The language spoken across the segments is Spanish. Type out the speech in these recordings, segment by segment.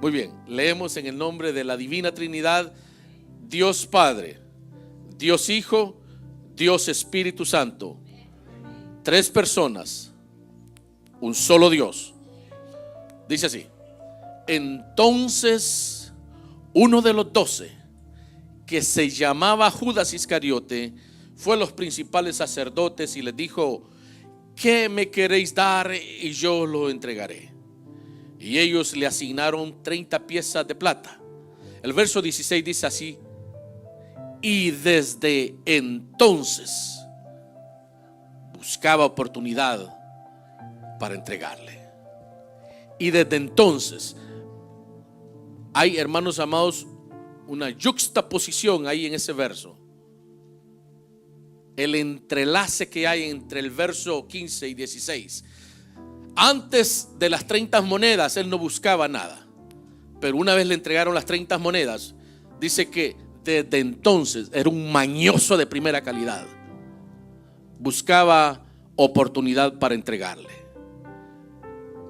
Muy bien, leemos en el nombre de la Divina Trinidad, Dios Padre, Dios Hijo, Dios Espíritu Santo. Tres personas, un solo Dios. Dice así: entonces uno de los 12, que se llamaba Judas Iscariote, fue a los principales sacerdotes y les dijo: ¿qué me queréis dar y yo lo entregaré? Y ellos le asignaron 30 piezas de plata. El verso 16 dice así: y desde entonces buscaba oportunidad para entregarle. Y desde entonces hay, hermanos amados, una yuxtaposición ahí en ese verso. El entrelace que hay entre el verso 15 y 16. Antes de las 30 monedas él no buscaba nada, pero una vez le entregaron las 30 monedas, dice que desde entonces era un mañoso de primera calidad. Buscaba oportunidad para entregarle.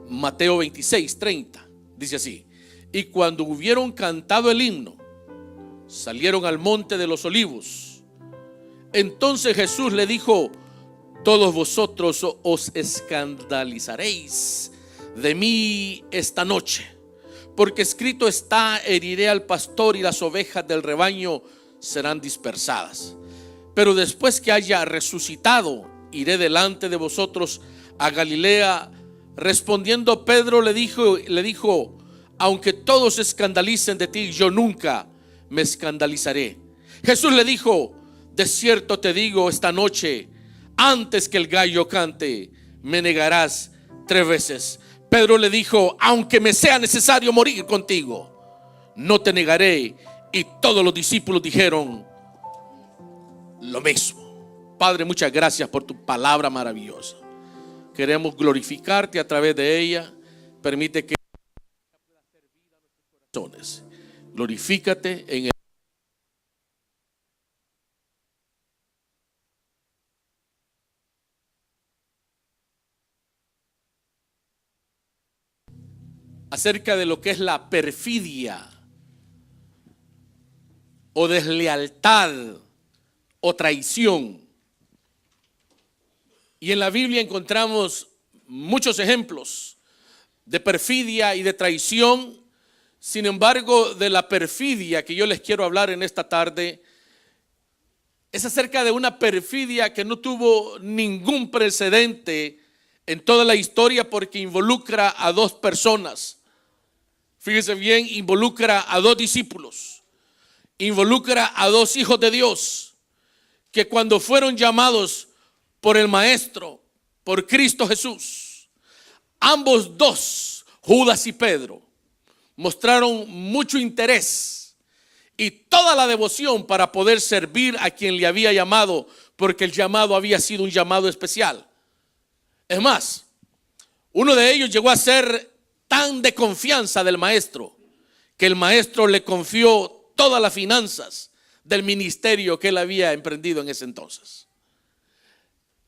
Mateo 26:30 dice así: y cuando hubieron cantado el himno, salieron al monte de los olivos. Entonces Jesús le dijo: todos vosotros os escandalizaréis de mí esta noche, porque escrito está: heriré al pastor y las ovejas del rebaño serán dispersadas. Pero después que haya resucitado, iré delante de vosotros a Galilea. Respondiendo Pedro le dijo: aunque todos se escandalicen de ti, yo nunca me escandalizaré. Jesús le dijo: de cierto te digo, esta noche, antes que el gallo cante, me negarás 3 veces. Pedro le dijo: aunque me sea necesario morir contigo, no te negaré. Y todos los discípulos dijeron lo mismo. Padre, muchas gracias por tu palabra maravillosa. Queremos glorificarte a través de ella. Permite que pueda servir a nuestros corazones. Glorifícate en el acerca de lo que es la perfidia o deslealtad o traición. Y en la Biblia encontramos muchos ejemplos de perfidia y de traición. Sin embargo, de la perfidia que yo les quiero hablar en esta tarde es acerca de una perfidia que no tuvo ningún precedente en toda la historia, porque involucra a 2 personas. Fíjese bien, involucra a 2 discípulos, involucra a 2 hijos de Dios, que cuando fueron llamados por el Maestro, por Cristo Jesús, ambos 2, Judas y Pedro, mostraron mucho interés y toda la devoción para poder servir a quien le había llamado, porque el llamado había sido un llamado especial. Es más, uno de ellos llegó a ser tan de confianza del Maestro, que el Maestro le confió todas las finanzas del ministerio que él había emprendido en ese entonces.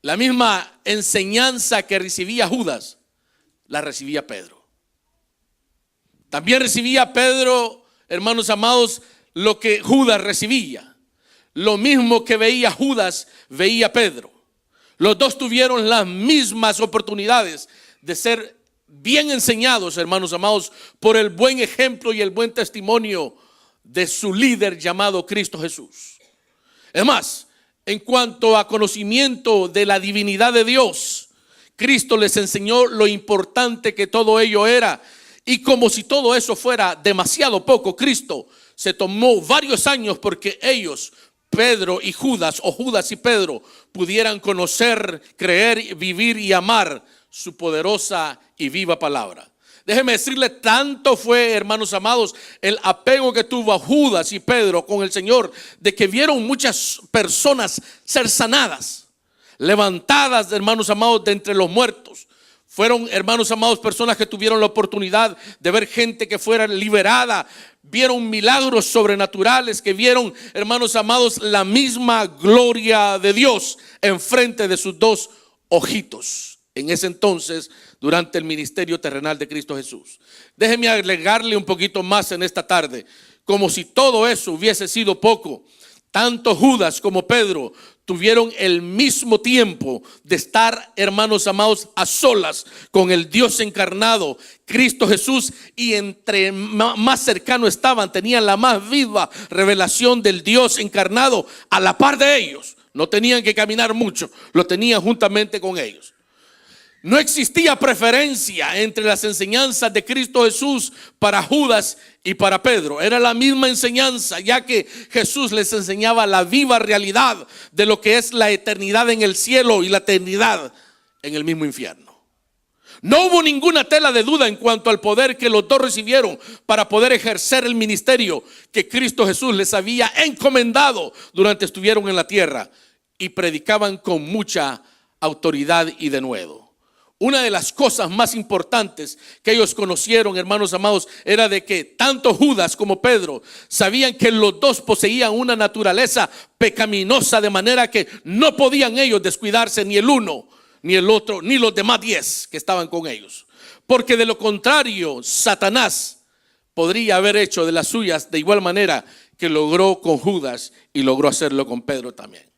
La misma enseñanza que recibía Judas, la recibía Pedro. También recibía Pedro, hermanos amados, lo que Judas recibía. Lo mismo que veía Judas, veía Pedro. Los 2 tuvieron las mismas oportunidades de ser bien enseñados, hermanos amados, por el buen ejemplo y el buen testimonio de su líder llamado Cristo Jesús. Es más, en cuanto a conocimiento de la divinidad de Dios, Cristo les enseñó lo importante que todo ello era. Y como si todo eso fuera demasiado poco, Cristo se tomó varios años porque ellos, Pedro y Judas, o Judas y Pedro, pudieran conocer, creer, vivir y amar su poderosa y viva palabra. Déjeme decirle, tanto fue, hermanos amados, el apego que tuvo a Judas y Pedro con el Señor, de que vieron muchas personas ser sanadas, levantadas, hermanos amados, de entre los muertos. Fueron, hermanos amados, personas que tuvieron la oportunidad de ver gente que fuera liberada. Vieron milagros sobrenaturales, que vieron, hermanos amados, la misma gloria de Dios enfrente de sus 2 ojitos. En ese entonces durante el ministerio terrenal de Cristo Jesús. Déjeme agregarle un poquito más en esta tarde. Como si todo eso hubiese sido poco, tanto Judas como Pedro tuvieron el mismo tiempo de estar, hermanos amados, a solas con el Dios encarnado, Cristo Jesús, y entre más cercano estaban, tenían la más viva revelación del Dios encarnado a la par de ellos. No tenían que caminar mucho, lo tenían juntamente con ellos. No existía preferencia entre las enseñanzas de Cristo Jesús para Judas y para Pedro. Era la misma enseñanza, ya que Jesús les enseñaba la viva realidad de lo que es la eternidad en el cielo y la eternidad en el mismo infierno. No hubo ninguna tela de duda en cuanto al poder que los dos recibieron para poder ejercer el ministerio que Cristo Jesús les había encomendado durante estuvieron en la tierra, y predicaban con mucha autoridad y denuedo. Una de las cosas más importantes que ellos conocieron, hermanos amados, era de que tanto Judas como Pedro sabían que los dos poseían una naturaleza pecaminosa, de manera que no podían ellos descuidarse, ni el uno, ni el otro, ni los demás 10 que estaban con ellos. Porque de lo contrario, Satanás podría haber hecho de las suyas de igual manera que logró con Judas y logró hacerlo con Pedro también.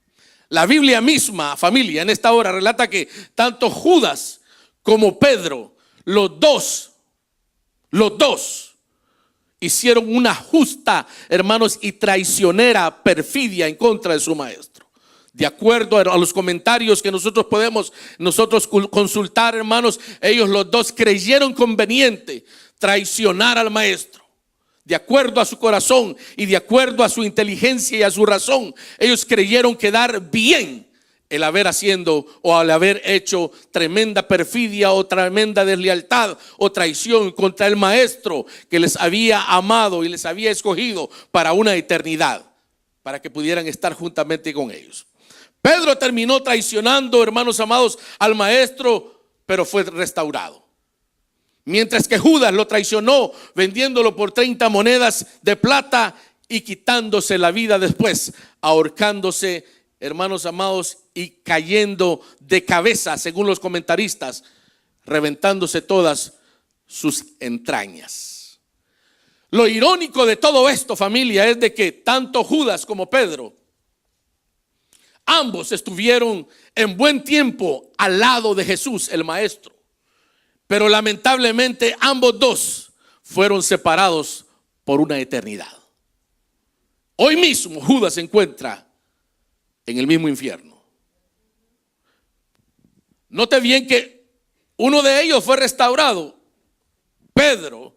La Biblia misma, familia, en esta hora relata que tanto Judas como Pedro, los dos hicieron una justa, hermanos, y traicionera perfidia en contra de su maestro. De acuerdo a los comentarios que nosotros podemos consultar, hermanos, ellos los dos creyeron conveniente traicionar al maestro. De acuerdo a su corazón y de acuerdo a su inteligencia y a su razón, ellos creyeron quedar bien el haber hecho tremenda perfidia o tremenda deslealtad o traición contra el maestro que les había amado y les había escogido para una eternidad, para que pudieran estar juntamente con ellos. Pedro terminó traicionando, hermanos amados, al maestro, pero fue restaurado. Mientras que Judas lo traicionó vendiéndolo por 30 monedas de plata y quitándose la vida después, ahorcándose, hermanos amados, y cayendo de cabeza, según los comentaristas, reventándose todas sus entrañas. Lo irónico de todo esto, familia, es de que tanto Judas como Pedro, ambos estuvieron en buen tiempo al lado de Jesús, el maestro. Pero lamentablemente ambos dos fueron separados por una eternidad. Hoy mismo Judas se encuentra en el mismo infierno. Note bien que uno de ellos fue restaurado, Pedro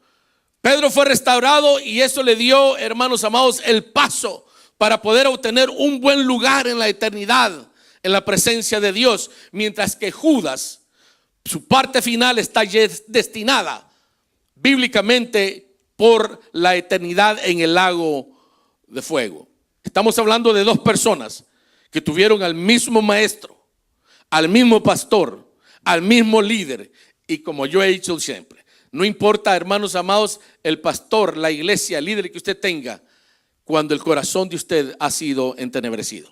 fue restaurado, y eso le dio, hermanos amados, el paso para poder obtener un buen lugar en la eternidad, en la presencia de Dios. Mientras que Judas, su parte final está destinada bíblicamente por la eternidad en el lago de fuego. Estamos hablando de dos personas que tuvieron al mismo maestro, al mismo pastor, al mismo líder. Y como yo he dicho siempre, no importa, hermanos amados, el pastor, la iglesia, el líder que usted tenga, cuando el corazón de usted ha sido entenebrecido.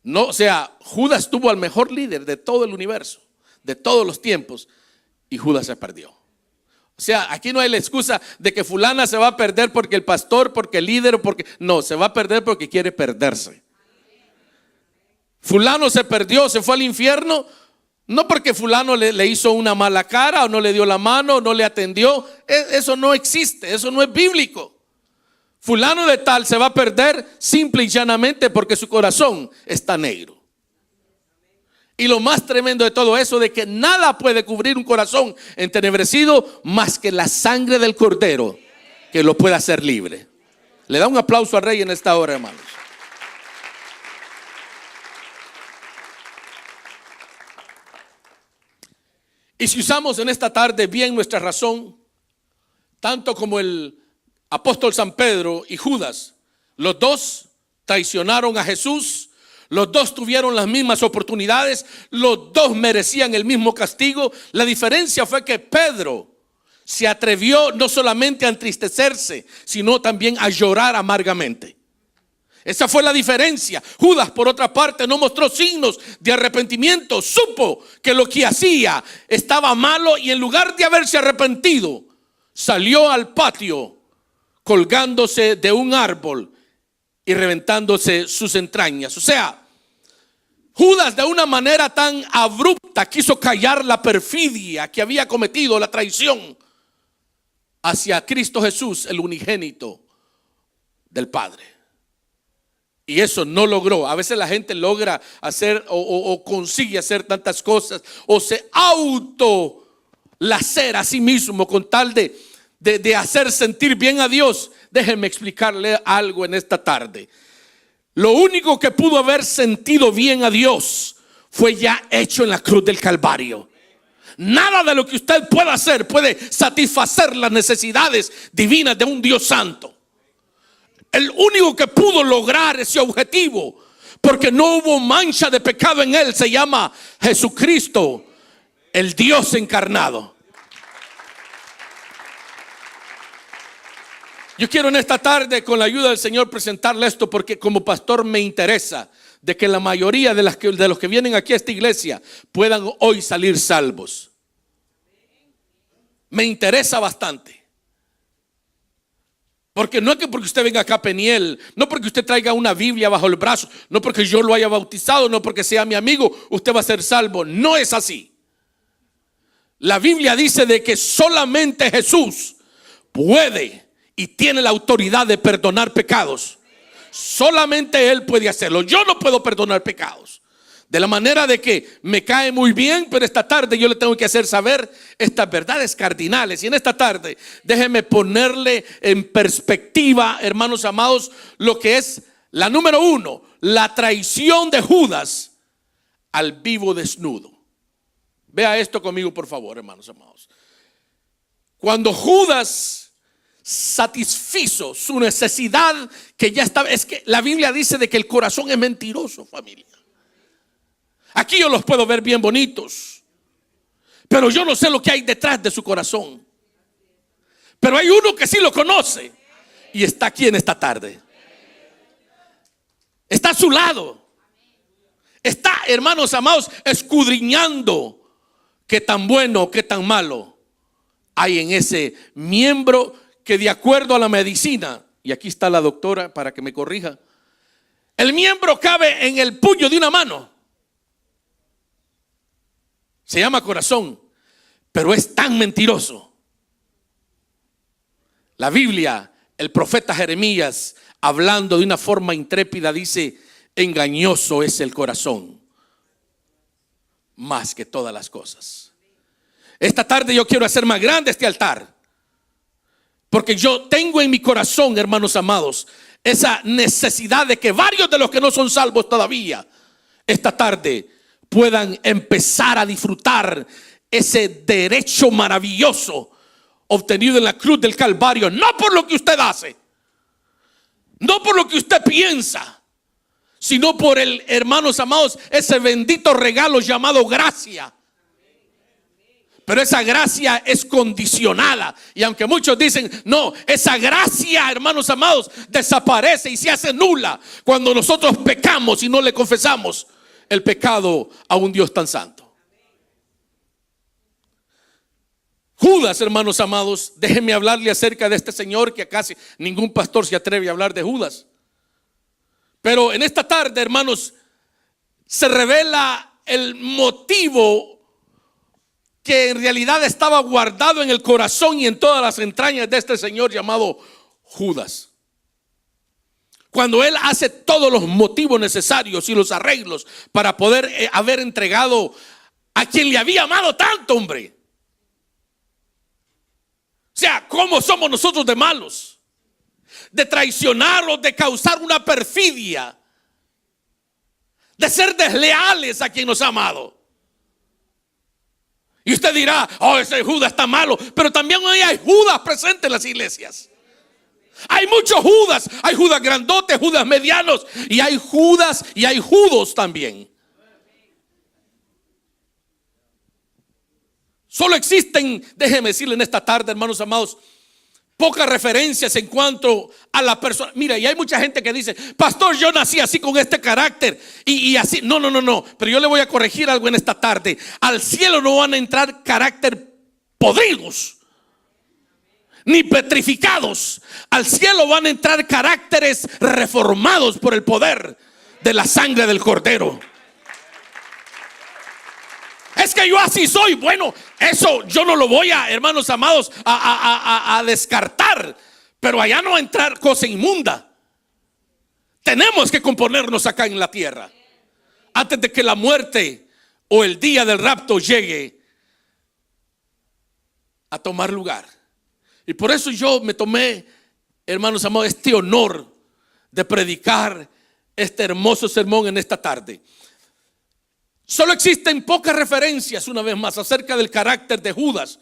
No, o sea, Judas tuvo al mejor líder de todo el universo, de todos los tiempos, y Judas se perdió. O sea, aquí no hay la excusa de que fulana se va a perder porque el pastor, porque el líder, porque no, se va a perder porque quiere perderse. Fulano se perdió, se fue al infierno, no porque fulano le hizo una mala cara o no le dio la mano o no le atendió. Eso no existe, eso no es bíblico. Fulano de tal se va a perder simple y llanamente porque su corazón está negro. Y lo más tremendo de todo eso, de que nada puede cubrir un corazón entenebrecido más que la sangre del Cordero, que lo pueda hacer libre. Le da un aplauso al Rey en esta hora, hermanos. Y si usamos en esta tarde bien nuestra razón, tanto como el apóstol San Pedro y Judas, los dos traicionaron a Jesús. Los dos tuvieron las mismas oportunidades, los dos merecían el mismo castigo. La diferencia fue que Pedro se atrevió no solamente a entristecerse, sino también a llorar amargamente. Esa fue la diferencia. Judas, por otra parte, no mostró signos de arrepentimiento. Supo que lo que hacía estaba malo y en lugar de haberse arrepentido, salió al patio colgándose de un árbol y reventándose sus entrañas. O sea, Judas de una manera tan abrupta quiso callar la perfidia que había cometido, la traición hacia Cristo Jesús, el unigénito del Padre. Y eso no logró. A veces la gente logra hacer o consigue hacer tantas cosas o se autolacera a sí mismo con tal de hacer sentir bien a Dios. Déjenme explicarle algo en esta tarde. Lo único que pudo haber sentido bien a Dios fue ya hecho en la cruz del Calvario. Nada de lo que usted pueda hacer puede satisfacer las necesidades divinas de un Dios santo. El único que pudo lograr ese objetivo, porque no hubo mancha de pecado en él, se llama Jesucristo, el Dios encarnado. Yo quiero en esta tarde, con la ayuda del Señor, presentarle esto, porque como pastor me interesa de que la mayoría de los que vienen aquí a esta iglesia puedan hoy salir salvos. Me interesa bastante. Porque no es que porque usted venga acá a Peniel, no porque usted traiga una Biblia bajo el brazo, no porque yo lo haya bautizado, no porque sea mi amigo, usted va a ser salvo. No es así. La Biblia dice de que solamente Jesús puede y tiene la autoridad de perdonar pecados. Solamente Él puede hacerlo. Yo no puedo perdonar pecados. De la manera de que me cae muy bien, pero esta tarde yo le tengo que hacer saber estas verdades cardinales. Y en esta tarde déjeme ponerle en perspectiva, hermanos amados, lo que es la número 1, la traición de Judas al vivo desnudo. Vea esto conmigo, por favor, hermanos amados. Cuando Judas satisfizo su necesidad que ya estaba, es que la Biblia dice de que el corazón es mentiroso, familia. Aquí yo los puedo ver bien bonitos, pero yo no sé lo que hay detrás de su corazón. Pero hay uno que sí lo conoce y está aquí en esta tarde. Está a su lado. Está, hermanos amados, escudriñando qué tan bueno, qué tan malo hay en ese miembro que, de acuerdo a la medicina, y aquí está la doctora para que me corrija, el miembro cabe en el puño de una mano. Se llama corazón, pero es tan mentiroso. La Biblia, el profeta Jeremías, hablando de una forma intrépida, dice: engañoso es el corazón más que todas las cosas. Esta tarde yo quiero hacer más grande este altar, porque yo tengo en mi corazón, hermanos amados, esa necesidad de que varios de los que no son salvos todavía, esta tarde puedan empezar a disfrutar ese derecho maravilloso obtenido en la cruz del Calvario. No por lo que usted hace, no por lo que usted piensa, sino por el, hermanos amados, ese bendito regalo llamado gracia. Pero esa gracia es condicionada. Y aunque muchos dicen, no, esa gracia, hermanos amados, desaparece y se hace nula cuando nosotros pecamos y no le confesamos el pecado a un Dios tan santo. Judas, hermanos amados, déjenme hablarle acerca de este señor que casi ningún pastor se atreve a hablar de Judas. Pero en esta tarde, hermanos, se revela el motivo que en realidad estaba guardado en el corazón y en todas las entrañas de este señor llamado Judas. Cuando él hace todos los motivos necesarios y los arreglos para poder haber entregado a quien le había amado tanto, hombre. O sea, ¿cómo somos nosotros de malos? De traicionarlos, de causar una perfidia, de ser desleales a quien nos ha amado. Y usted dirá, oh, ese Judas está malo, pero también hay Judas presentes en las iglesias. Hay muchos Judas, hay Judas grandotes, Judas medianos, y hay Judas y hay Judos también. Solo existen, déjenme decirle en esta tarde, hermanos amados, pocas referencias en cuanto a la persona. Mira, y hay mucha gente que dice: pastor, yo nací así con este carácter y así. No, pero yo le voy a corregir algo en esta tarde. Al cielo no van a entrar carácter podridos ni petrificados. Al cielo van a entrar caracteres reformados por el poder de la sangre del Cordero. Es que yo así soy. Bueno, eso yo no lo voy a, hermanos amados, a descartar. Pero allá no va a entrar cosa inmunda. Tenemos que componernos acá en la tierra antes de que la muerte o el día del rapto llegue a tomar lugar. Y por eso yo me tomé, hermanos amados, este honor de predicar este hermoso sermón en esta tarde. Solo existen pocas referencias, una vez más, acerca del carácter de Judas.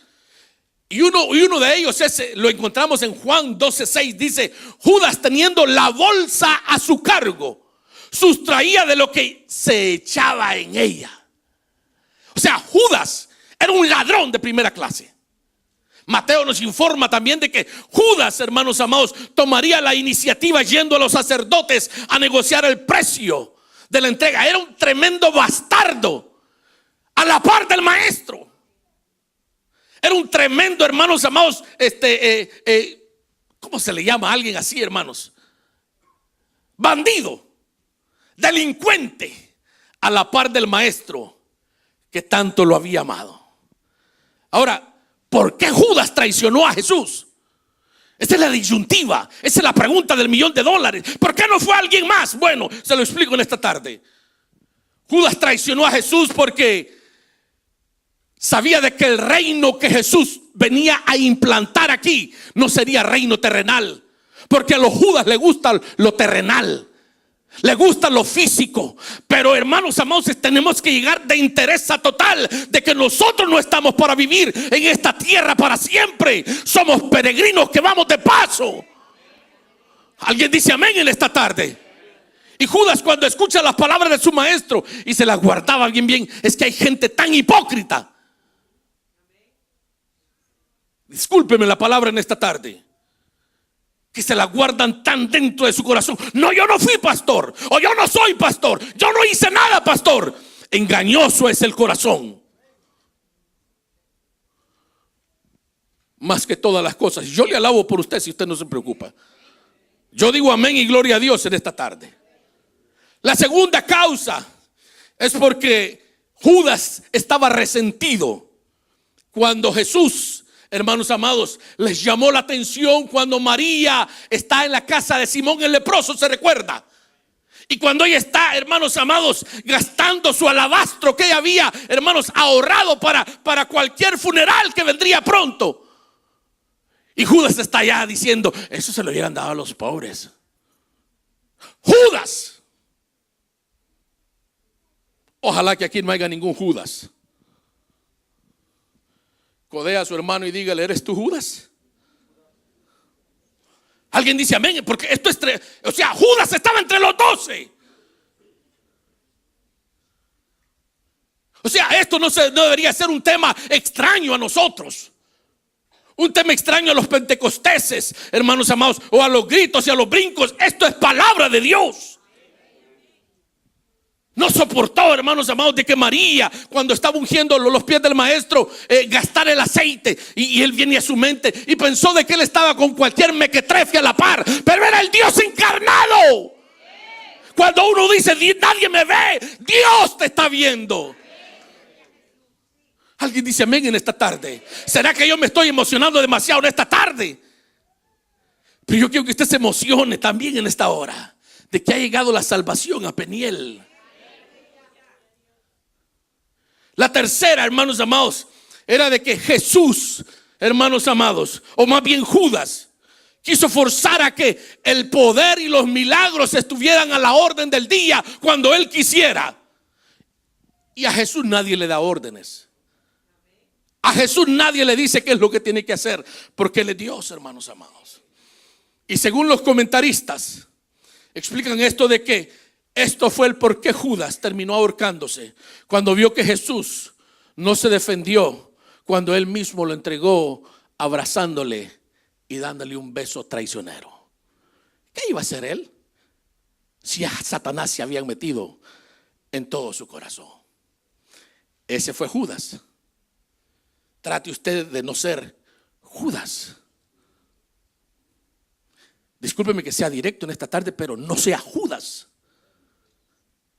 Y uno de ellos lo encontramos en Juan 12:6. Dice: Judas, teniendo la bolsa a su cargo, sustraía de lo que se echaba en ella. O sea, Judas era un ladrón de primera clase. Mateo nos informa también de que Judas, hermanos amados, tomaría la iniciativa yendo a los sacerdotes a negociar el precio de la entrega. Era un tremendo bastardo a la par del maestro. Era un tremendo, hermanos amados, ¿cómo se le llama a alguien así, hermanos? Bandido, delincuente, a la par del maestro que tanto lo había amado. Ahora, ¿por qué Judas traicionó a Jesús? Esa es la disyuntiva, esa es la pregunta del $1,000,000. ¿Por qué no fue alguien más? Bueno, se lo explico en esta tarde. Judas traicionó a Jesús porque sabía de que el reino que Jesús venía a implantar aquí no sería reino terrenal, porque a los Judas le gusta lo terrenal, le gusta lo físico. Pero, hermanos amados, tenemos que llegar de interés total de que nosotros no estamos para vivir en esta tierra para siempre. Somos peregrinos que vamos de paso. Alguien dice amén en esta tarde. Y Judas, cuando escucha las palabras de su maestro y se las guardaba bien, es que hay gente tan hipócrita. Discúlpeme la palabra en esta tarde, que se la guardan tan dentro de su corazón. No, yo no fui pastor, o yo no soy pastor, yo no hice nada, pastor. Engañoso es el corazón, más que todas las cosas. Yo le alabo por usted si usted no se preocupa. Yo digo amén y gloria a Dios en esta tarde. La segunda causa es porque Judas estaba resentido cuando Jesús, hermanos amados, les llamó la atención cuando María está en la casa de Simón el leproso, ¿se recuerda? Y cuando ella está, hermanos amados, gastando su alabastro que ella había, hermanos, ahorrado para cualquier funeral que vendría pronto. Y Judas está allá diciendo: eso se lo hubieran dado a los pobres. Judas. Ojalá que aquí no haya ningún Judas. Codea a su hermano y dígale: ¿eres tú Judas? Alguien dice amén, porque esto es, o sea, Judas estaba entre los 12. O sea, esto no debería ser un tema extraño a nosotros, un tema extraño a los pentecosteses, hermanos amados, o a los gritos y a los brincos. Esto es palabra de Dios. No soportó, hermanos amados, de que María, cuando estaba ungiendo los pies del maestro, gastara el aceite. Y él viene a su mente y pensó de que él estaba con cualquier mequetrefe a la par, pero era el Dios encarnado. Cuando uno dice: nadie me ve, Dios te está viendo. Alguien dice amén en esta tarde. ¿Será que yo me estoy emocionando demasiado en esta tarde? Pero yo quiero que usted se emocione también en esta hora de que ha llegado la salvación a Peniel. La tercera, hermanos amados, era de que Jesús, hermanos amados, o más bien Judas, quiso forzar a que el poder y los milagros estuvieran a la orden del día cuando él quisiera. Y a Jesús nadie le da órdenes. A Jesús nadie le dice qué es lo que tiene que hacer, porque Él es Dios, hermanos amados. Y según los comentaristas, explican esto de que esto fue el por qué Judas terminó ahorcándose, cuando vio que Jesús no se defendió cuando él mismo lo entregó abrazándole y dándole un beso traicionero. ¿Qué iba a hacer él si a Satanás se habían metido en todo su corazón? Ese fue Judas. Trate usted de no ser Judas. Discúlpeme que sea directo en esta tarde, pero no sea Judas.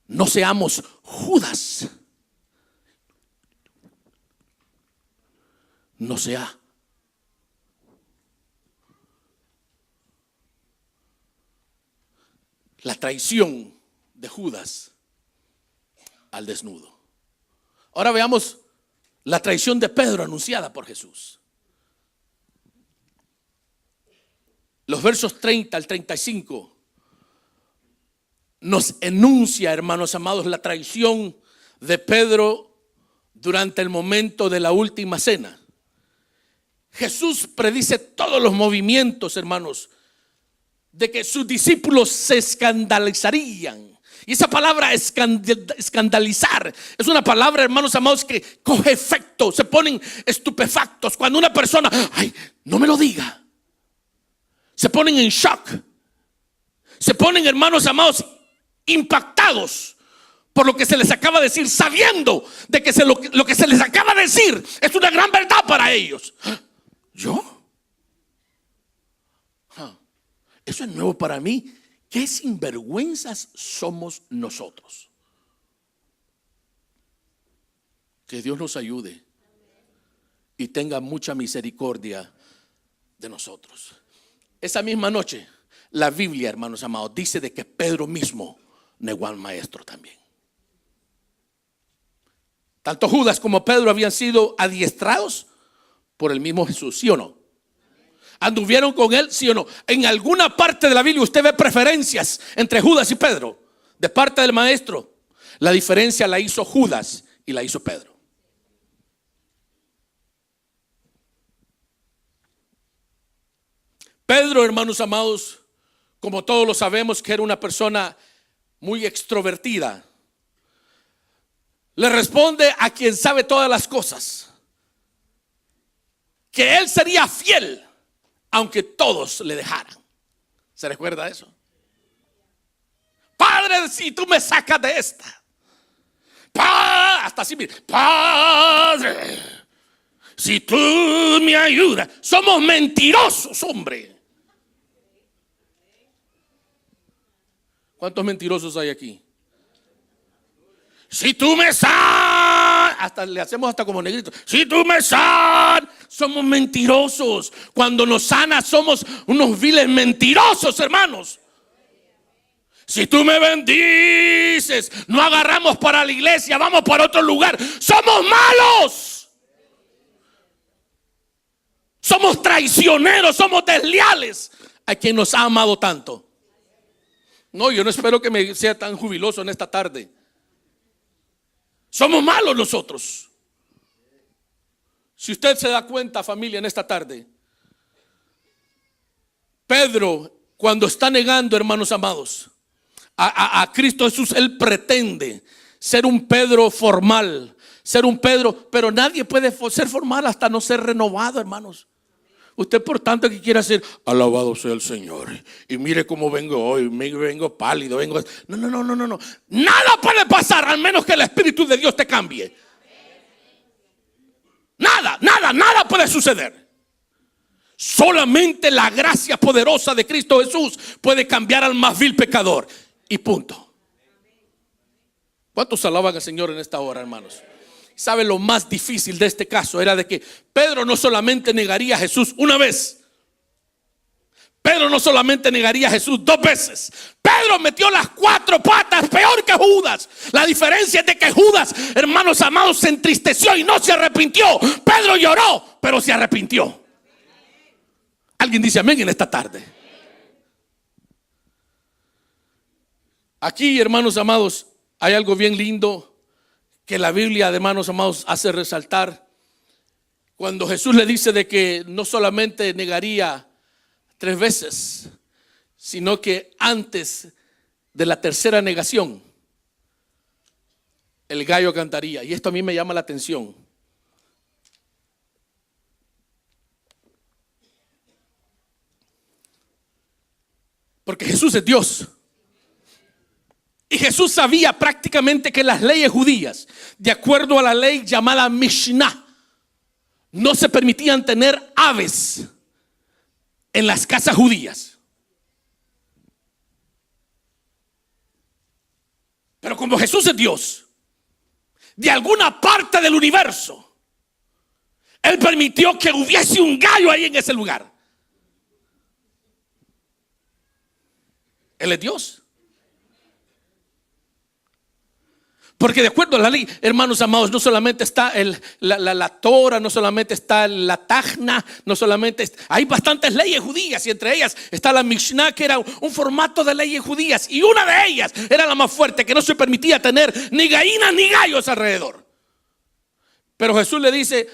No seamos Judas. No sea. La traición de Judas al desnudo. Ahora veamos la traición de Pedro anunciada por Jesús. Los versos 30 al 35 nos enuncia, hermanos amados, la traición de Pedro durante el momento de la última cena. Jesús predice todos los movimientos, hermanos, de que sus discípulos se escandalizarían. Y esa palabra escandalizar es una palabra, hermanos amados, que coge efecto. Se ponen estupefactos cuando una persona, ay, no me lo diga. Se ponen en shock. Se ponen, hermanos amados, impactados por lo que se les acaba de decir, sabiendo de que lo que se les acaba de decir es una gran verdad para ellos. ¿Yo? Eso es nuevo para mí. ¿Qué sinvergüenzas somos nosotros? Que Dios nos ayude y tenga mucha misericordia de nosotros. Esa misma noche, la Biblia, hermanos amados, dice de que Pedro mismo negó al maestro también. Tanto Judas como Pedro habían sido adiestrados por el mismo Jesús, ¿sí o no? ¿Anduvieron con él, sí o no? En alguna parte de la Biblia usted ve preferencias entre Judas y Pedro de parte del maestro. La diferencia la hizo Judas y la hizo Pedro. Pedro, hermanos amados, como todos lo sabemos, que era una persona muy extrovertida, le responde a quien sabe todas las cosas que él sería fiel aunque todos le dejaran. ¿Se recuerda de eso? Padre, si tú me sacas de esta, hasta así, Padre, si tú me ayudas. Somos mentirosos, hombre. ¿Cuántos mentirosos hay aquí? Si tú me sanas, hasta le hacemos hasta como negrito. Si tú me sanas, somos mentirosos. Cuando nos sanas somos unos viles mentirosos, hermanos. Si tú me bendices, no agarramos para la iglesia, vamos para otro lugar. Somos malos. Somos traicioneros, somos desleales a quien nos ha amado tanto. No, yo no espero que me sea tan jubiloso en esta tarde. Somos malos nosotros. Si usted se da cuenta, familia, en esta tarde, Pedro, cuando está negando, hermanos amados, a Cristo Jesús, él pretende ser un Pedro formal, ser un Pedro, pero nadie puede ser formal hasta no ser renovado, hermanos. Usted por tanto que quiera ser, alabado sea el Señor, y mire cómo vengo hoy, vengo pálido, vengo. No. Nada puede pasar al menos que el Espíritu de Dios te cambie. Nada puede suceder. Solamente la gracia poderosa de Cristo Jesús puede cambiar al más vil pecador. Y punto. ¿Cuántos alaban al Señor en esta hora, hermanos? ¿Sabe lo más difícil de este caso? Era de que Pedro no solamente negaría a Jesús una vez. Pedro no solamente negaría a Jesús 2 veces. Pedro metió las 4 patas peor que Judas. La diferencia es de que Judas, hermanos amados, se entristeció y no se arrepintió. Pedro lloró, pero se arrepintió. Alguien dice amén en esta tarde. Aquí, hermanos amados, hay algo bien lindo que la Biblia, hermanos amados, hace resaltar. Cuando Jesús le dice de que no solamente negaría 3 veces, sino que antes de la tercera negación, el gallo cantaría. Y esto a mí me llama la atención. Porque Jesús es Dios. Y Jesús sabía prácticamente que las leyes judías, de acuerdo a la ley llamada Mishnah, no se permitían tener aves en las casas judías. Pero como Jesús es Dios, de alguna parte del universo, Él permitió que hubiese un gallo ahí en ese lugar. Él es Dios. Porque de acuerdo a la ley, hermanos amados, no solamente está la Torah, no solamente está la Tajna, no solamente hay bastantes leyes judías, y entre ellas está la Mishnah, que era un formato de leyes judías, y una de ellas era la más fuerte, que no se permitía tener ni gallinas ni gallos alrededor. Pero Jesús le dice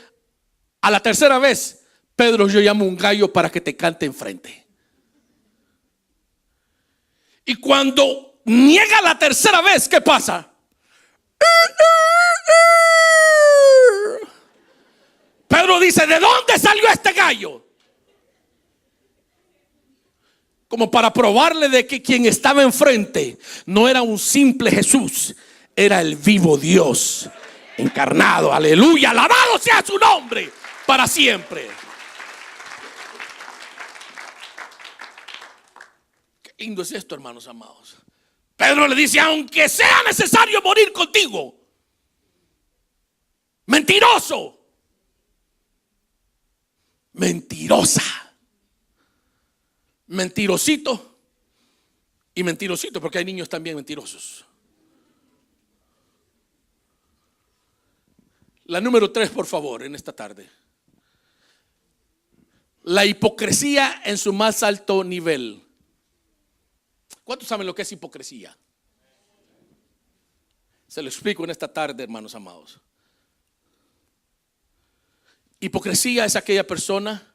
a la tercera vez: Pedro, yo llamo un gallo para que te cante enfrente. Y cuando niega la tercera vez, ¿qué pasa? Pedro dice: ¿de dónde salió este gallo? Como para probarle de que quien estaba enfrente no era un simple Jesús, era el vivo Dios encarnado. Aleluya, alabado sea su nombre para siempre. Qué lindo es esto, hermanos amados. Pedro le dice: aunque sea necesario morir contigo. Mentiroso. Mentirosa. Mentirosito y mentirosito, porque hay niños también mentirosos. La número 3, por favor, en esta tarde. La hipocresía en su más alto nivel. ¿Cuántos saben lo que es hipocresía? Se lo explico en esta tarde, hermanos amados. Hipocresía es aquella persona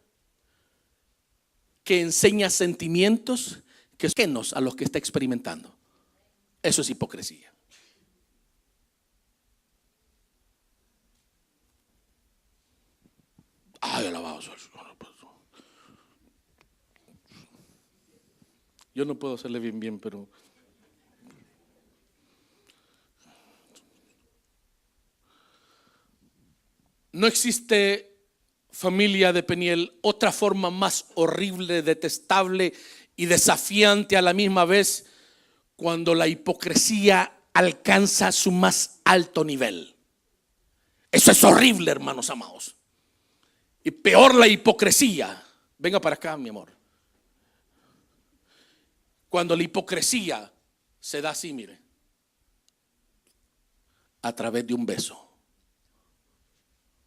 que enseña sentimientos que son ajenos a los que está experimentando. Eso es hipocresía. Ay, alabado sea el Señor. Yo no puedo hacerle bien, pero no existe, familia de Peniel, otra forma más horrible, detestable y desafiante a la misma vez, cuando la hipocresía alcanza su más alto nivel. Eso es horrible, hermanos amados. Y peor la hipocresía. Venga para acá, mi amor. Cuando la hipocresía se da así, mire, a través de un beso.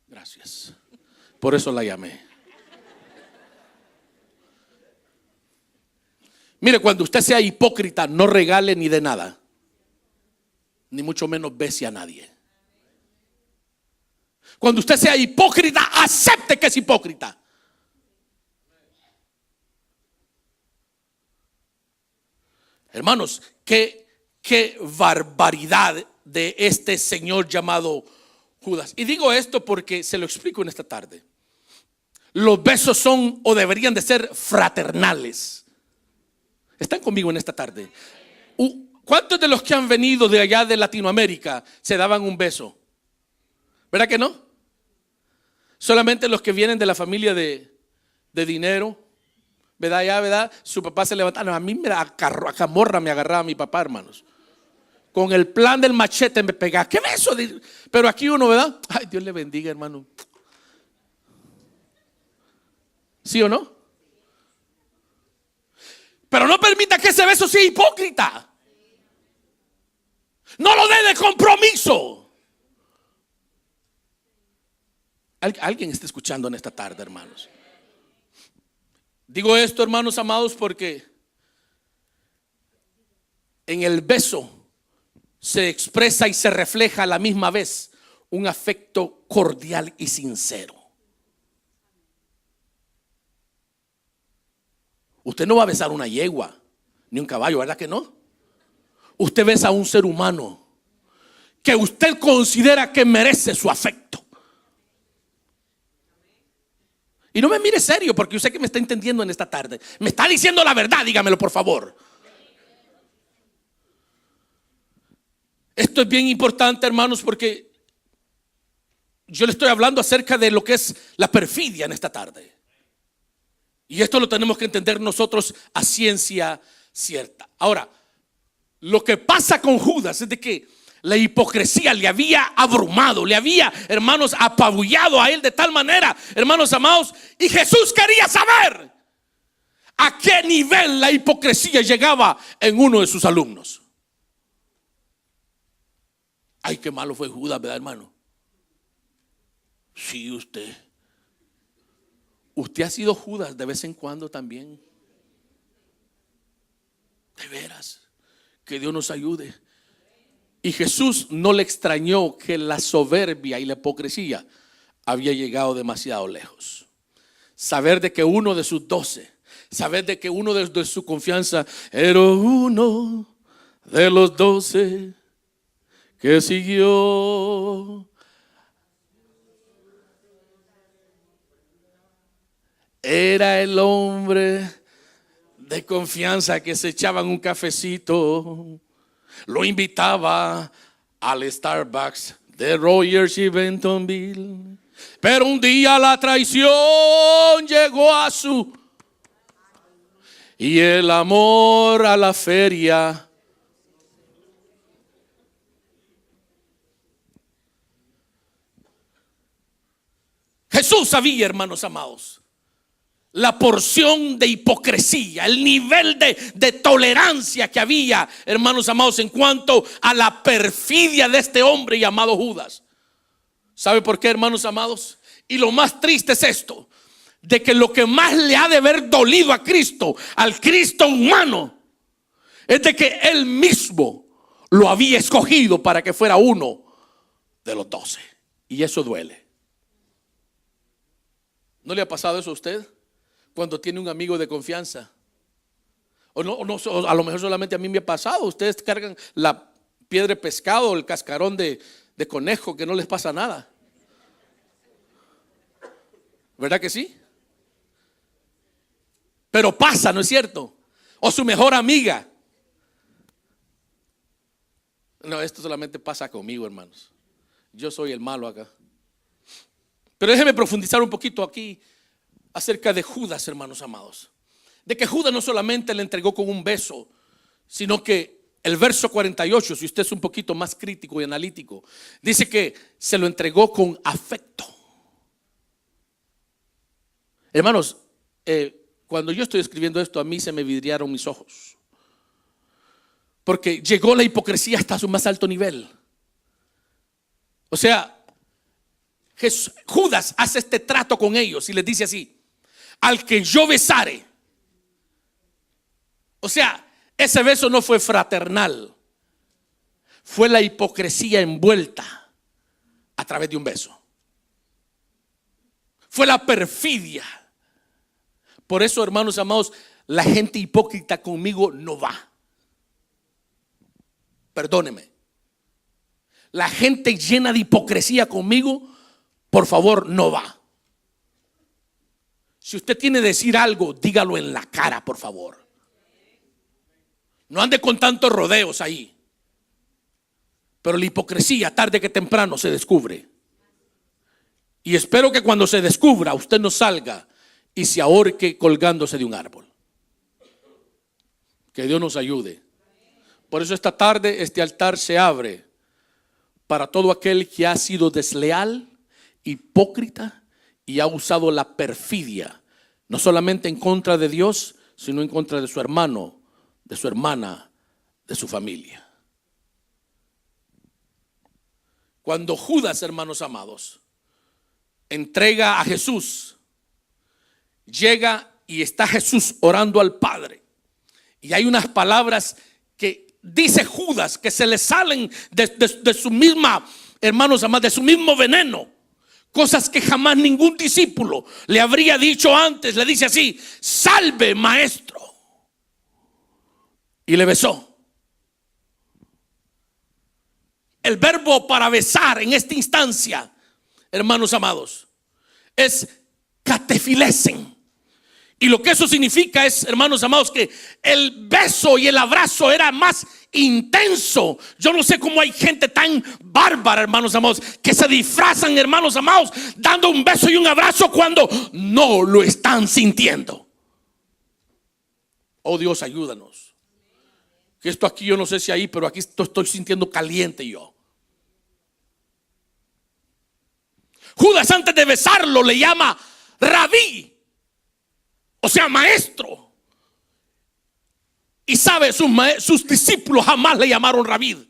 Gracias. Por eso la llamé. Mire, cuando usted sea hipócrita, no regale ni de nada, ni mucho menos bese a nadie. Cuando usted sea hipócrita, acepte que es hipócrita. Hermanos, qué barbaridad de este señor llamado Judas. Y digo esto porque se lo explico en esta tarde. Los besos son o deberían de ser fraternales. ¿Están conmigo en esta tarde? ¿Cuántos de los que han venido de allá de Latinoamérica se daban un beso? ¿Verdad que no? Solamente los que vienen de la familia de dinero. ¿Verdad? Ya, ¿verdad? Su papá se levantaba. No, a mí a camorra me agarraba mi papá, hermanos. Con el plan del machete me pegaba. ¿Qué beso? Pero aquí uno, ¿verdad? Ay, Dios le bendiga, hermano. ¿Sí o no? Pero no permita que ese beso sea hipócrita. No lo dé de compromiso. Alguien está escuchando en esta tarde, hermanos. Digo esto, hermanos amados, porque en el beso se expresa y se refleja a la misma vez un afecto cordial y sincero. Usted no va a besar una yegua ni un caballo, ¿verdad que no? Usted besa a un ser humano que usted considera que merece su afecto. Y no me mire serio, porque yo sé que me está entendiendo en esta tarde. Me está diciendo la verdad, dígamelo por favor. Esto es bien importante, hermanos, porque yo le estoy hablando acerca de lo que es la perfidia en esta tarde. Y esto lo tenemos que entender nosotros a ciencia cierta. Ahora, lo que pasa con Judas es de que la hipocresía le había abrumado, le había, hermanos, apabullado a él de tal manera, hermanos amados, y Jesús quería saber a qué nivel la hipocresía llegaba en uno de sus alumnos. Ay, qué malo fue Judas, ¿verdad, hermano? Sí, usted ha sido Judas de vez en cuando también. De veras, que Dios nos ayude. Y Jesús no le extrañó que la soberbia y la hipocresía había llegado demasiado lejos. Saber de que uno de sus 12, saber de que uno de su confianza era uno de los 12 que siguió. Era el hombre de confianza que se echaban un cafecito. Lo invitaba al Starbucks de Rogers y Bentonville. Pero un día la traición llegó a su, y el amor a la feria. Jesús sabía, hermanos amados, la porción de hipocresía, el nivel de tolerancia que había, hermanos amados, en cuanto a la perfidia de este hombre llamado Judas. ¿Sabe por qué, hermanos amados? Y lo más triste es esto, de que lo que más le ha de haber dolido a Cristo, al Cristo humano, es de que Él mismo lo había escogido para que fuera uno de los 12. Y eso duele. ¿No le ha pasado eso a usted? Cuando tiene un amigo de confianza. O a lo mejor solamente a mí me ha pasado. Ustedes cargan la piedra de pescado, el cascarón de conejo, que no les pasa nada. ¿Verdad que sí? Pero pasa, ¿no es cierto? O su mejor amiga. No, esto solamente pasa conmigo, hermanos. Yo soy el malo acá. Pero déjeme profundizar un poquito aquí acerca de Judas, hermanos amados. De que Judas no solamente le entregó con un beso, sino que el verso 48, si usted es un poquito más crítico y analítico, dice que se lo entregó con afecto. Hermanos, cuando yo estoy escribiendo esto, a mí se me vidriaron mis ojos. Porque llegó la hipocresía hasta su más alto nivel. O sea, Judas hace este trato con ellos y les dice así: al que yo besare. O sea, ese beso no fue fraternal, fue la hipocresía envuelta a través de un beso. Fue la perfidia. Por eso, hermanos amados, la gente hipócrita conmigo no va. Perdóneme. La gente llena de hipocresía conmigo, por favor, no va. Si usted tiene que decir algo, dígalo en la cara, por favor. No ande con tantos rodeos ahí. Pero la hipocresía, tarde que temprano, se descubre. Y espero que cuando se descubra, usted no salga y se ahorque colgándose de un árbol. Que Dios nos ayude. Por eso esta tarde este altar se abre para todo aquel que ha sido desleal, hipócrita y ha usado la perfidia, no solamente en contra de Dios, sino en contra de su hermano, de su hermana, de su familia. Cuando Judas, hermanos amados, entrega a Jesús, llega y está Jesús orando al Padre, y hay unas palabras que dice Judas que se le salen de su misma, hermanos amados, de su mismo veneno. Cosas que jamás ningún discípulo le habría dicho antes. Le dice así: salve, maestro. Y le besó. El verbo para besar en esta instancia, hermanos amados, es catefilesen. Y lo que eso significa es, hermanos amados, que el beso y el abrazo era más intenso. Yo no sé cómo hay gente tan bárbara, hermanos amados, que se disfrazan, hermanos amados, dando un beso y un abrazo cuando no lo están sintiendo. Oh Dios, ayúdanos. Que esto aquí, yo no sé si ahí, pero aquí estoy sintiendo caliente yo. Judas, antes de besarlo, le llama Rabí, o sea, maestro. Y sabe, sus discípulos jamás le llamaron Rabí.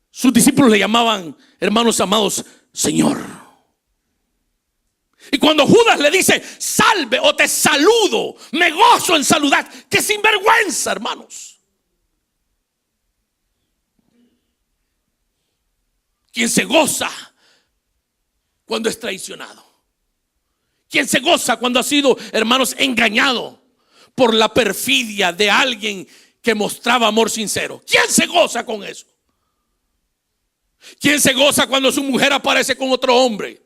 Sus discípulos le llamaban, hermanos amados, Señor. Y cuando Judas le dice, salve o te saludo, me gozo en saludar, que sinvergüenza, hermanos. Quien se goza cuando es traicionado. Quien se goza cuando ha sido, hermanos, engañado por la perfidia de alguien que mostraba amor sincero. ¿Quién se goza con eso? ¿Quién se goza cuando su mujer aparece con otro hombre?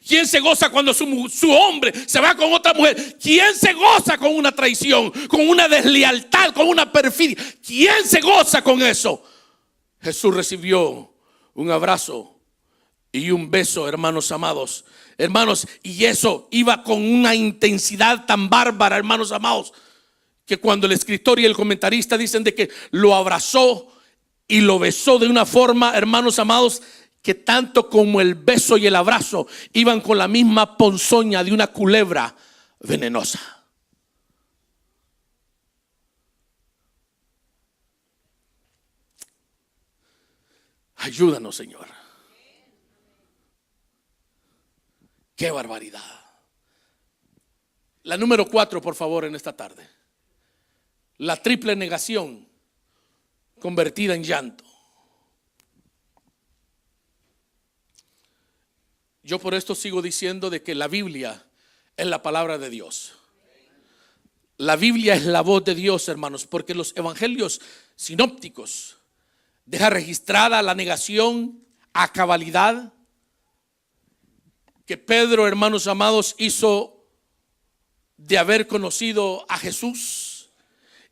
¿Quién se goza cuando su hombre se va con otra mujer? ¿Quién se goza con una traición, con una deslealtad, con una perfidia? ¿Quién se goza con eso? Jesús recibió un abrazo y un beso, hermanos amados. Hermanos, y eso iba con una intensidad tan bárbara, hermanos amados, que cuando el escritor y el comentarista dicen de que lo abrazó y lo besó de una forma, hermanos amados, que tanto como el beso y el abrazo iban con la misma ponzoña de una culebra venenosa. Ayúdanos, Señor. ¡Qué barbaridad! La número 4, por favor, en esta tarde. La triple negación convertida en llanto. Yo por esto sigo diciendo de que la Biblia es la palabra de Dios. La Biblia es la voz de Dios, hermanos, porque los evangelios sinópticos dejan registrada la negación a cabalidad que Pedro, hermanos amados, hizo de haber conocido a Jesús.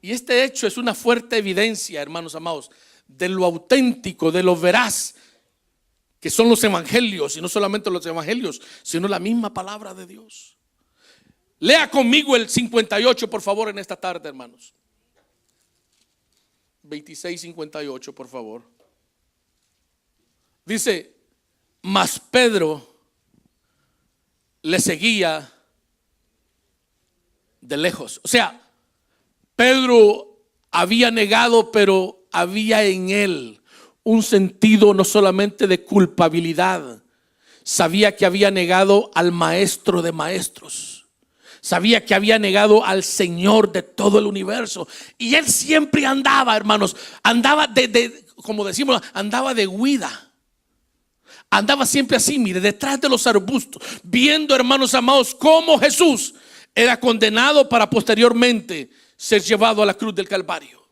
Y este hecho es una fuerte evidencia, hermanos amados, de lo auténtico, de lo veraz que son los evangelios, y no solamente los evangelios, sino la misma palabra de Dios. Lea conmigo el 58, por favor, en esta tarde, hermanos. 26:58, por favor. Dice, mas Pedro le seguía de lejos. O sea, Pedro había negado, pero había en él un sentido no solamente de culpabilidad. Sabía que había negado al maestro de maestros. Sabía que había negado al Señor de todo el universo. Y él siempre andaba, hermanos, andaba como decimos, andaba de huida. Andaba siempre así, mire, detrás de los arbustos, viendo, hermanos amados, cómo Jesús era condenado para posteriormente ser llevado a la cruz del Calvario.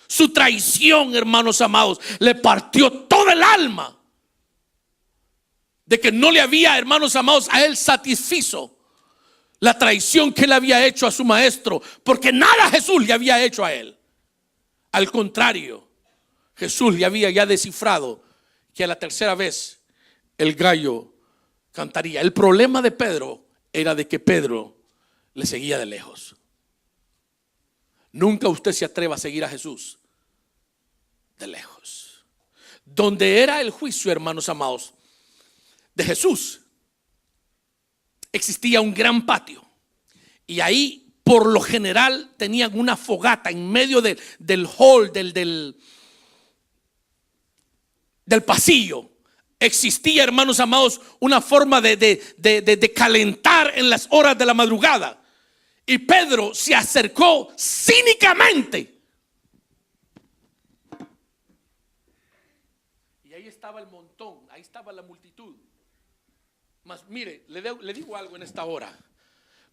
Su traición, hermanos amados, le partió todo el alma de que no le había, hermanos amados, a él satisfizo la traición que él había hecho a su maestro, porque nada Jesús le había hecho a él. Al contrario, Jesús le había ya descifrado que a la tercera vez el gallo cantaría. El problema de Pedro era de que Pedro le seguía de lejos. Nunca usted se atreva a seguir a Jesús de lejos. Donde era el juicio, hermanos amados, de Jesús, existía un gran patio. Y ahí, por lo general, tenían una fogata en medio del hall, del pasillo. Existía, hermanos amados, una forma de calentar en las horas de la madrugada. Y Pedro se acercó cínicamente. Y ahí estaba el montón, ahí estaba la multitud. Mas mire, le digo algo en esta hora.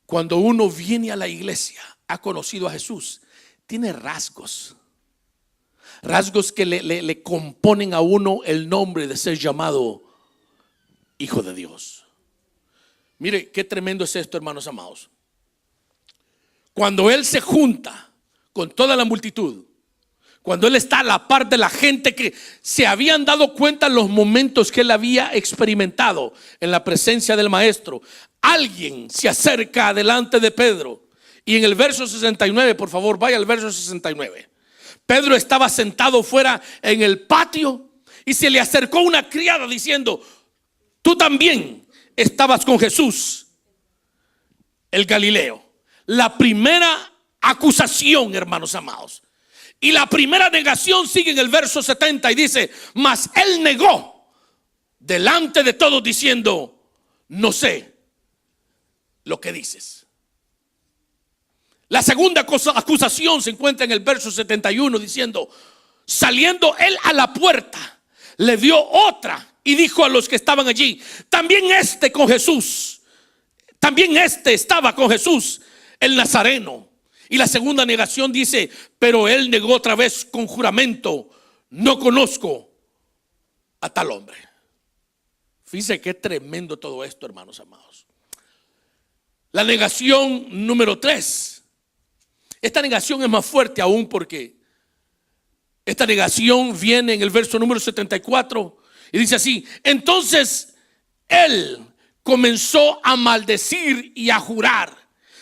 Cuando uno viene a la iglesia, ha conocido a Jesús, tiene rasgos que le componen a uno el nombre de ser llamado hijo de Dios. Mire, qué tremendo es esto, hermanos amados. Cuando Él se junta con toda la multitud, cuando Él está a la par de la gente que se habían dado cuenta en los momentos que Él había experimentado en la presencia del Maestro, alguien se acerca delante de Pedro. Y en el verso 69, por favor, vaya al verso 69. Pedro estaba sentado fuera en el patio y se le acercó una criada diciendo: tú también estabas con Jesús, el Galileo. La primera acusación, hermanos amados. Y la primera negación sigue en el verso 70 y dice: mas él negó delante de todos diciendo: no sé lo que dices. La segunda acusación se encuentra en el verso 71 diciendo: saliendo él a la puerta, le dio otra y dijo a los que estaban allí: también con Jesús, también estaba con Jesús el Nazareno. Y la segunda negación dice: pero él negó otra vez con juramento: no conozco a tal hombre. Fíjense qué tremendo todo esto, hermanos amados. La negación número 3. Esta negación es más fuerte aún, porque esta negación viene en el verso número 74 y dice así: entonces él comenzó a maldecir y a jurar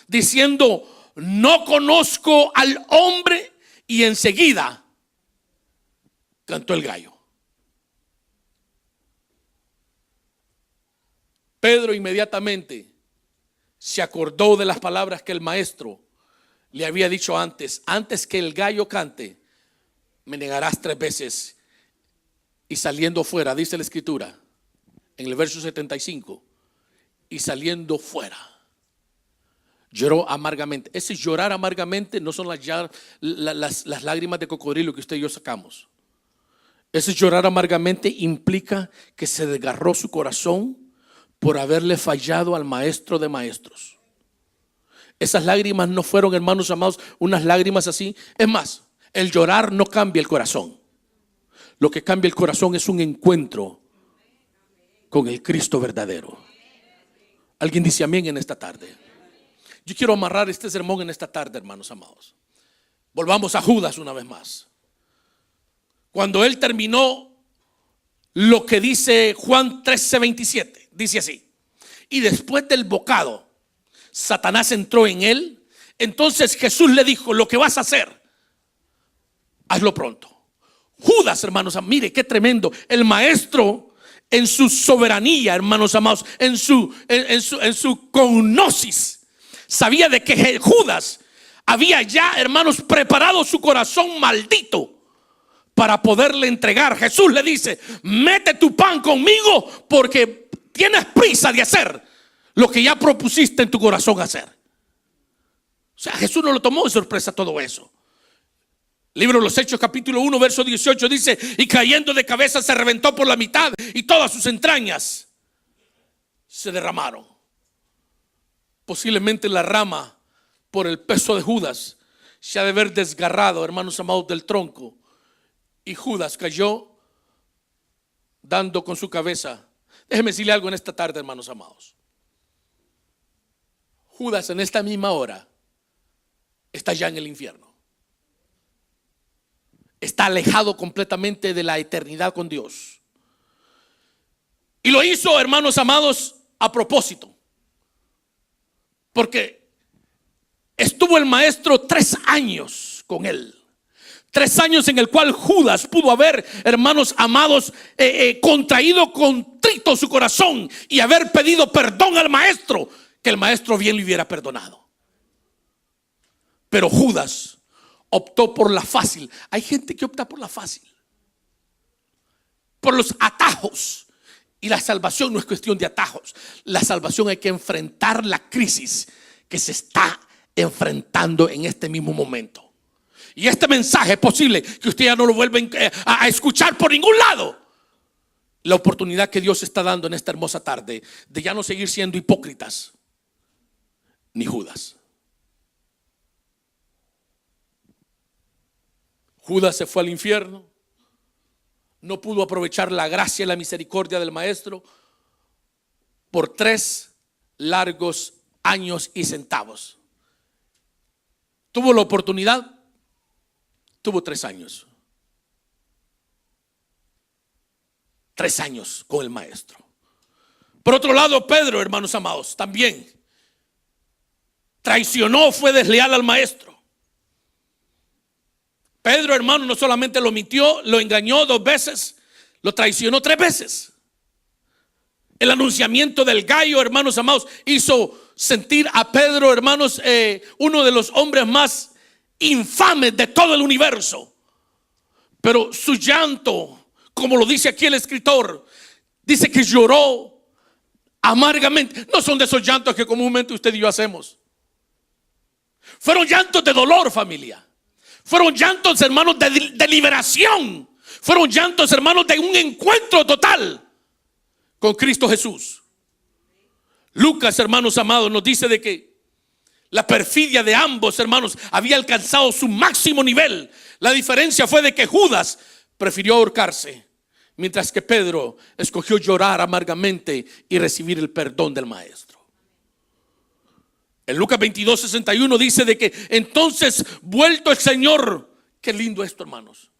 diciendo: no conozco al hombre. Y enseguida cantó el gallo. Pedro inmediatamente se acordó de las palabras que el maestro le había dicho antes: antes que el gallo cante, me negarás 3 veces. Y saliendo fuera, dice la escritura en el verso 75, y saliendo fuera, lloró amargamente. Ese llorar amargamente no son las lágrimas de cocodrilo que usted y yo sacamos. Ese llorar amargamente implica que se desgarró su corazón por haberle fallado al maestro de maestros. Esas lágrimas no fueron, hermanos amados, unas lágrimas así. Es más, el llorar no cambia el corazón. Lo que cambia el corazón es un encuentro con el Cristo verdadero. ¿Alguien dice amén en esta tarde? Yo quiero amarrar este sermón en esta tarde, hermanos amados. Volvamos a Judas una vez más. Cuando él terminó lo que dice Juan 13:27, dice así: y después del bocado, Satanás entró en él. Entonces Jesús le dijo: lo que vas a hacer, hazlo pronto. Judas, hermanos, mire qué tremendo. El maestro, en su soberanía, hermanos amados, en su cognosis, sabía de que Judas había ya, hermanos, preparado su corazón maldito para poderle entregar. Jesús le dice: mete tu pan conmigo, porque tienes prisa de hacer lo que ya propusiste en tu corazón hacer. O sea, Jesús no lo tomó de sorpresa todo eso. Libro de los Hechos, capítulo 1, verso 18 dice: y cayendo de cabeza se reventó por la mitad, y todas sus entrañas se derramaron. Posiblemente la rama, por el peso de Judas, se ha de haber desgarrado, hermanos amados, del tronco. Y Judas cayó dando con su cabeza. Déjeme decirle algo en esta tarde, hermanos amados. Judas en esta misma hora está ya en el infierno. Está alejado completamente de la eternidad con Dios. Y lo hizo, hermanos amados, a propósito. Porque estuvo el maestro 3 años con él. 3 años en el cual Judas pudo haber, hermanos amados, contraído contrito su corazón y haber pedido perdón al maestro, que el maestro bien le hubiera perdonado. Pero Judas optó por la fácil. Hay gente que opta por la fácil, por los atajos. Y la salvación no es cuestión de atajos. La salvación hay que enfrentar la crisis que se está enfrentando en este mismo momento. Y este mensaje es posible que usted ya no lo vuelva a escuchar por ningún lado. La oportunidad que Dios está dando en esta hermosa tarde de ya no seguir siendo hipócritas ni Judas. Judas se fue al infierno. No pudo aprovechar la gracia y la misericordia del maestro por 3 largos años y centavos. Tuvo la oportunidad, tuvo 3 años. 3 años con el maestro. Por otro lado, Pedro, hermanos amados, también traicionó, fue desleal al maestro. Pedro, hermano, no solamente lo mintió, lo engañó 2 veces, lo traicionó 3 veces. El anunciamiento del gallo, hermanos amados, hizo sentir a Pedro, hermanos, uno de los hombres más infames de todo el universo. Pero su llanto, como lo dice aquí el escritor, dice que lloró amargamente. No son de esos llantos que comúnmente usted y yo hacemos. Fueron llantos de dolor, familia. Fueron llantos, hermanos, de liberación. Fueron llantos, hermanos, de un encuentro total con Cristo Jesús. Lucas, hermanos amados, nos dice de que la perfidia de ambos hermanos había alcanzado su máximo nivel. La diferencia fue de que Judas prefirió ahorcarse, mientras que Pedro escogió llorar amargamente y recibir el perdón del maestro. En Lucas 22:61 dice de que entonces, vuelto el Señor, qué lindo esto, hermanos,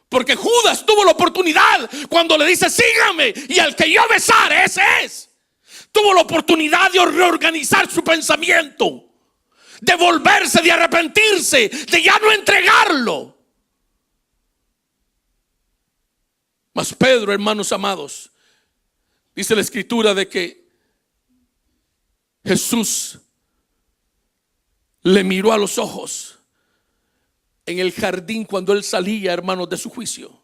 porque Judas tuvo la oportunidad cuando le dice sígame y al que yo besare, ese es. Tuvo la oportunidad de reorganizar su pensamiento, de volverse, de arrepentirse, de ya no entregarlo. Mas Pedro, hermanos amados, dice la escritura de que Jesús le miró a los ojos en el jardín cuando él salía, hermanos, de su juicio.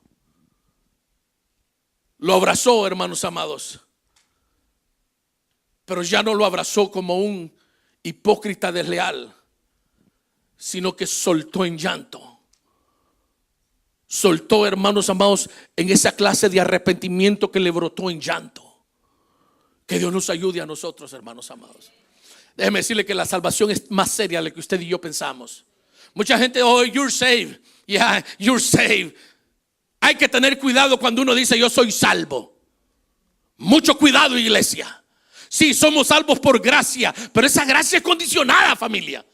Lo abrazó, hermanos amados, pero ya no lo abrazó como un hipócrita desleal, sino que soltó en llanto. Soltó, hermanos amados, en esa clase de arrepentimiento que le brotó en llanto. Que Dios nos ayude a nosotros, hermanos amados. Déjeme decirle que la salvación es más seria de lo que usted y yo pensamos. Mucha gente, oh, you're saved. Yeah, you're saved. Hay que tener cuidado cuando uno dice yo soy salvo. Mucho cuidado, iglesia. Sí, somos salvos por gracia, pero esa gracia es condicionada, familia.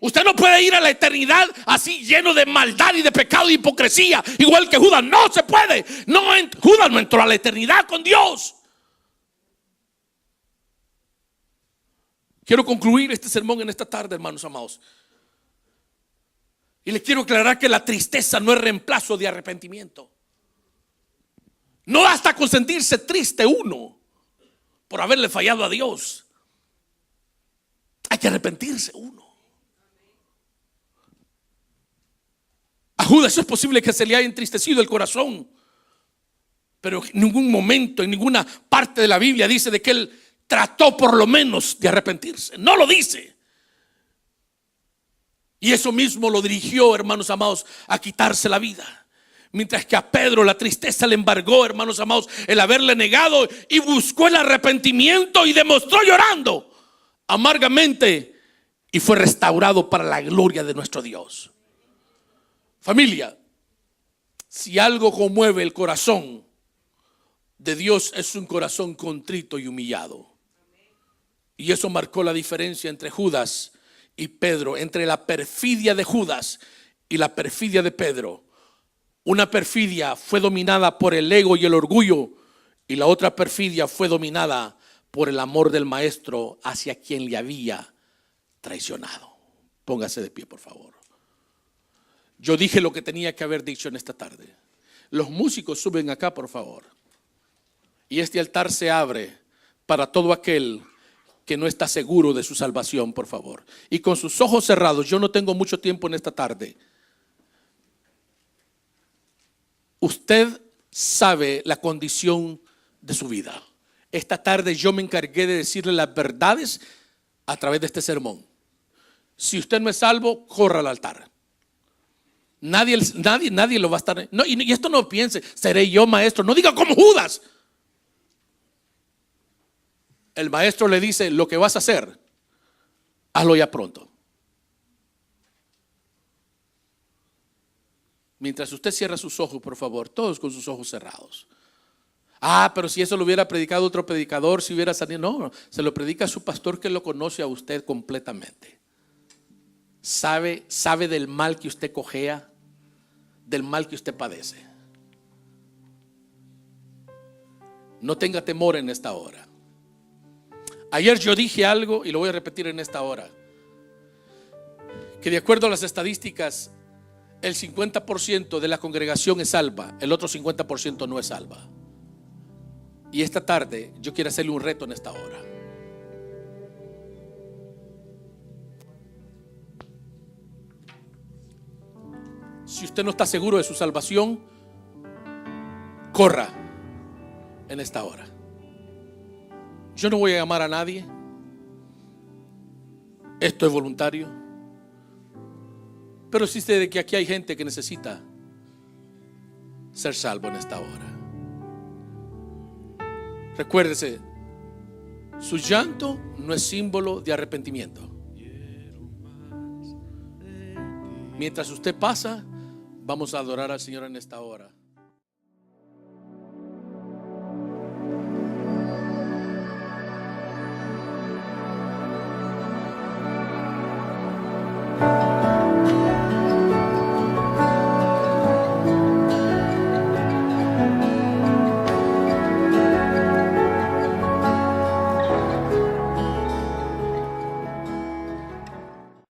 Usted no puede ir a la eternidad así lleno de maldad y de pecado y hipocresía, igual que Judas. No se puede. No, Judas no entró a la eternidad con Dios. Quiero concluir este sermón en esta tarde, hermanos amados. Y les quiero aclarar que la tristeza no es reemplazo de arrepentimiento. No basta con sentirse triste uno por haberle fallado a Dios. Hay que arrepentirse uno. A Judas es posible que se le haya entristecido el corazón, pero en ningún momento, en ninguna parte de la Biblia dice de que él trató por lo menos de arrepentirse. No lo dice. Y eso mismo lo dirigió, hermanos amados, a quitarse la vida. Mientras que a Pedro la tristeza le embargó, hermanos amados, el haberle negado, y buscó el arrepentimiento y demostró llorando amargamente y fue restaurado para la gloria de nuestro Dios. Familia, si algo conmueve el corazón de Dios es un corazón contrito y humillado. Y eso marcó la diferencia entre Judas y Pedro, entre la perfidia de Judas y la perfidia de Pedro. Una perfidia fue dominada por el ego y el orgullo, y la otra perfidia fue dominada por el amor del maestro hacia quien le había traicionado. Póngase de pie, por favor. Yo dije lo que tenía que haber dicho en esta tarde. Los músicos suben acá, por favor. Y este altar se abre para todo aquel que no está seguro de su salvación, por favor. Y con sus ojos cerrados, yo no tengo mucho tiempo en esta tarde. Usted sabe la condición de su vida. Esta tarde yo me encargué de decirle las verdades a través de este sermón. Si usted no es salvo, corra al altar. Nadie lo va a estar. No, y esto no piense, seré yo maestro. No diga como Judas. El maestro le dice, lo que vas a hacer, hazlo ya pronto. Mientras usted cierra sus ojos, por favor, todos con sus ojos cerrados. Pero si eso lo hubiera predicado otro predicador, si hubiera salido. No, se lo predica a su pastor que lo conoce a usted completamente. Sabe del mal que usted cojea, del mal que usted padece. No tenga temor en esta hora. Ayer yo dije algo y lo voy a repetir en esta hora, que de acuerdo a las estadísticas, el 50% de la congregación es salva, el otro 50% no es salva. Y esta tarde yo quiero hacerle un reto en esta hora. Si usted no está seguro de su salvación, corra en esta hora. Yo no voy a llamar a nadie. Esto es voluntario. Pero sí sé de que aquí hay gente que necesita ser salvo en esta hora. Recuérdese, su llanto no es símbolo de arrepentimiento. Mientras usted pasa, vamos a adorar al Señor en esta hora.